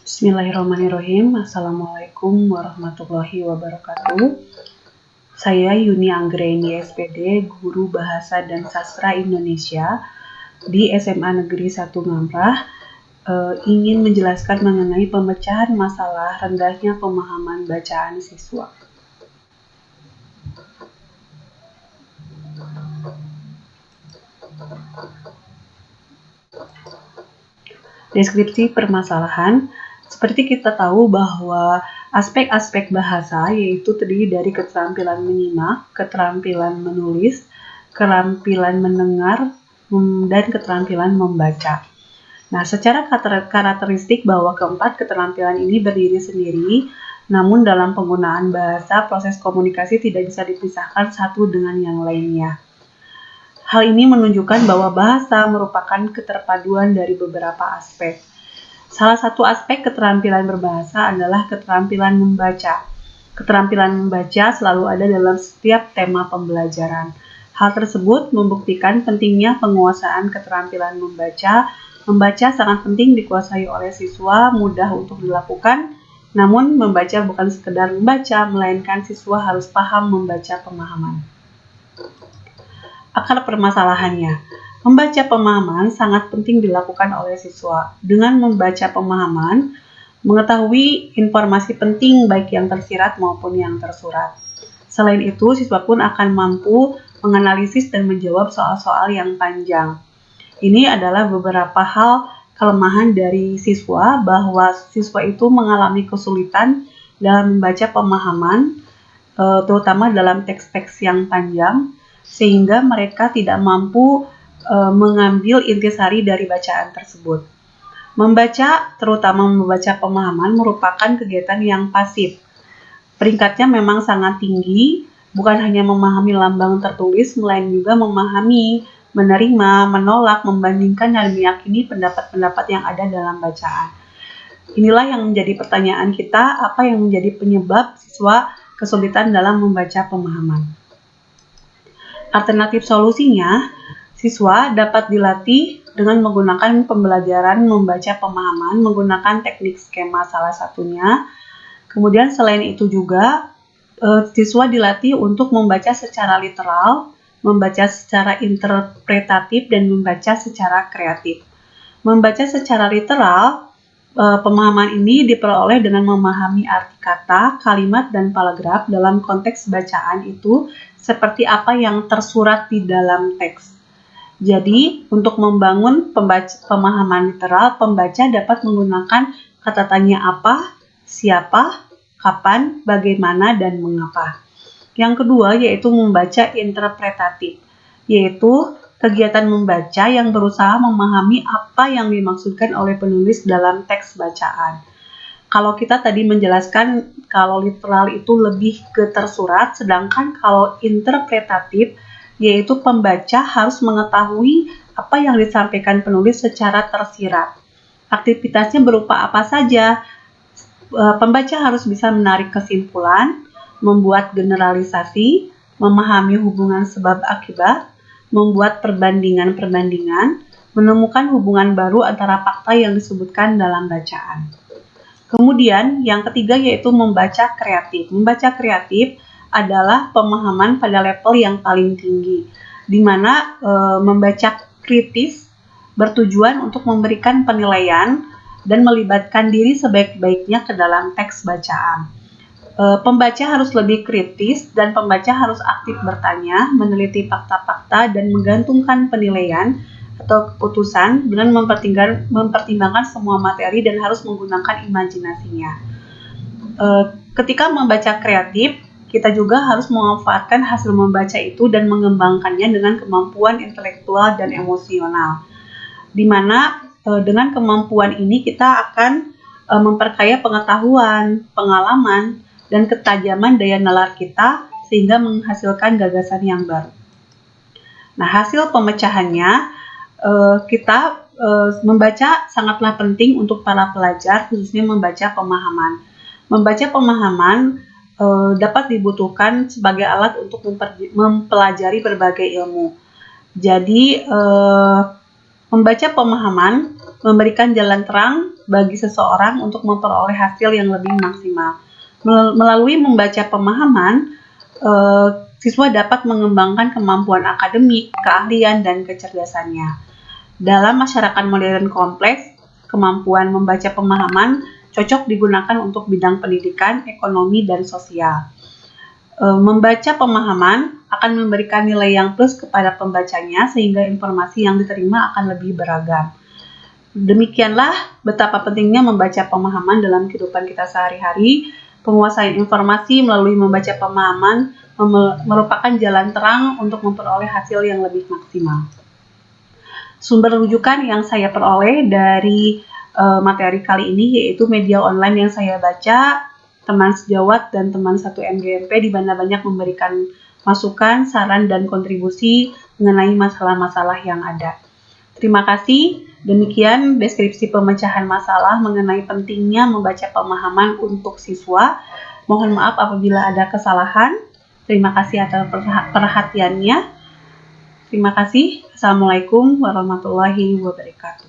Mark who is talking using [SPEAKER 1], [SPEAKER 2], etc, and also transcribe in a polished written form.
[SPEAKER 1] Bismillahirrahmanirrahim. Assalamualaikum warahmatullahi wabarakatuh. Saya Yuni Anggreni SPD, Guru Bahasa dan Sastra Indonesia di SMA Negeri 1 Ngamprah, ingin menjelaskan mengenai pemecahan masalah rendahnya pemahaman bacaan siswa. Deskripsi permasalahan. Seperti kita tahu bahwa aspek-aspek bahasa yaitu terdiri dari keterampilan menyimak, keterampilan menulis, keterampilan mendengar, dan keterampilan membaca. Nah, secara karakteristik bahwa keempat keterampilan ini berdiri sendiri, namun dalam penggunaan bahasa, proses komunikasi tidak bisa dipisahkan satu dengan yang lainnya. Hal ini menunjukkan bahwa bahasa merupakan keterpaduan dari beberapa aspek. Salah satu aspek keterampilan berbahasa adalah keterampilan membaca. Keterampilan membaca selalu ada dalam setiap tema pembelajaran. Hal tersebut membuktikan pentingnya penguasaan keterampilan membaca. Membaca sangat penting dikuasai oleh siswa, mudah untuk dilakukan. Namun membaca bukan sekedar membaca, melainkan siswa harus paham membaca pemahaman. Akar permasalahannya, membaca pemahaman sangat penting dilakukan oleh siswa. Dengan membaca pemahaman, mengetahui informasi penting baik yang tersirat maupun yang tersurat. Selain itu, siswa pun akan mampu menganalisis dan menjawab soal-soal yang panjang. Ini adalah beberapa hal kelemahan dari siswa, bahwa siswa itu mengalami kesulitan dalam membaca pemahaman, terutama dalam teks-teks yang panjang, sehingga mereka tidak mampu mengambil intisari dari bacaan tersebut. Membaca, terutama membaca pemahaman, merupakan kegiatan yang pasif. Peringkatnya memang sangat tinggi, bukan hanya memahami lambang tertulis, melainkan juga memahami, menerima, menolak, membandingkan, dan meyakini pendapat-pendapat yang ada dalam bacaan. Inilah yang menjadi pertanyaan kita, apa yang menjadi penyebab siswa kesulitan dalam membaca pemahaman. Alternatif solusinya, siswa dapat dilatih dengan menggunakan pembelajaran membaca pemahaman menggunakan teknik skema salah satunya. Kemudian selain itu juga, siswa dilatih untuk membaca secara literal, membaca secara interpretatif, dan membaca secara kreatif. Membaca secara literal, pemahaman ini diperoleh dengan memahami arti kata, kalimat, dan paragraf dalam konteks bacaan itu seperti apa yang tersurat di dalam teks. Jadi, untuk membangun pemahaman literal, pembaca dapat menggunakan kata tanya apa, siapa, kapan, bagaimana, dan mengapa. Yang kedua yaitu membaca interpretatif, yaitu kegiatan membaca yang berusaha memahami apa yang dimaksudkan oleh penulis dalam teks bacaan. Kalau kita tadi menjelaskan kalau literal itu lebih ke tersurat, sedangkan kalau interpretatif yaitu pembaca harus mengetahui apa yang disampaikan penulis secara tersirat. Aktivitasnya berupa apa saja? Pembaca harus bisa menarik kesimpulan, membuat generalisasi, memahami hubungan sebab akibat, membuat perbandingan-perbandingan, menemukan hubungan baru antara fakta yang disebutkan dalam bacaan. Kemudian yang ketiga yaitu membaca kreatif. Membaca kreatif adalah pemahaman pada level yang paling tinggi, di mana membaca kritis bertujuan untuk memberikan penilaian dan melibatkan diri sebaik-baiknya ke dalam teks bacaan. Pembaca harus lebih kritis dan pembaca harus aktif bertanya, meneliti fakta-fakta, dan menggantungkan penilaian atau keputusan dengan mempertimbangkan semua materi dan harus menggunakan imajinasinya. Ketika membaca kreatif, kita juga harus memanfaatkan hasil membaca itu dan mengembangkannya dengan kemampuan intelektual dan emosional. Di mana dengan kemampuan ini kita akan memperkaya pengetahuan, pengalaman, dan ketajaman daya nalar kita sehingga menghasilkan gagasan yang baru. Nah, hasil pemecahannya, kita membaca sangatlah penting untuk para pelajar, khususnya membaca pemahaman. Membaca pemahaman dapat dibutuhkan sebagai alat untuk mempelajari berbagai ilmu. Jadi, membaca pemahaman memberikan jalan terang bagi seseorang untuk memperoleh hasil yang lebih maksimal. Melalui membaca pemahaman, siswa dapat mengembangkan kemampuan akademik, keahlian, dan kecerdasannya. Dalam masyarakat modern kompleks, kemampuan membaca pemahaman cocok digunakan untuk bidang pendidikan, ekonomi, dan sosial. Membaca pemahaman akan memberikan nilai yang plus kepada pembacanya sehingga informasi yang diterima akan lebih beragam. Demikianlah betapa pentingnya membaca pemahaman dalam kehidupan kita sehari-hari. Penguasaan informasi melalui membaca pemahaman merupakan jalan terang untuk memperoleh hasil yang lebih maksimal. Sumber rujukan yang saya peroleh dari materi kali ini yaitu media online yang saya baca, teman sejawat dan teman 1 MGMP, di mana banyak memberikan masukan, saran, dan kontribusi mengenai masalah-masalah yang ada. Terima kasih. Demikian deskripsi pemecahan masalah mengenai pentingnya membaca pemahaman untuk siswa. Mohon maaf apabila ada kesalahan. Terima kasih atas perhatiannya. Terima kasih. Assalamualaikum warahmatullahi wabarakatuh.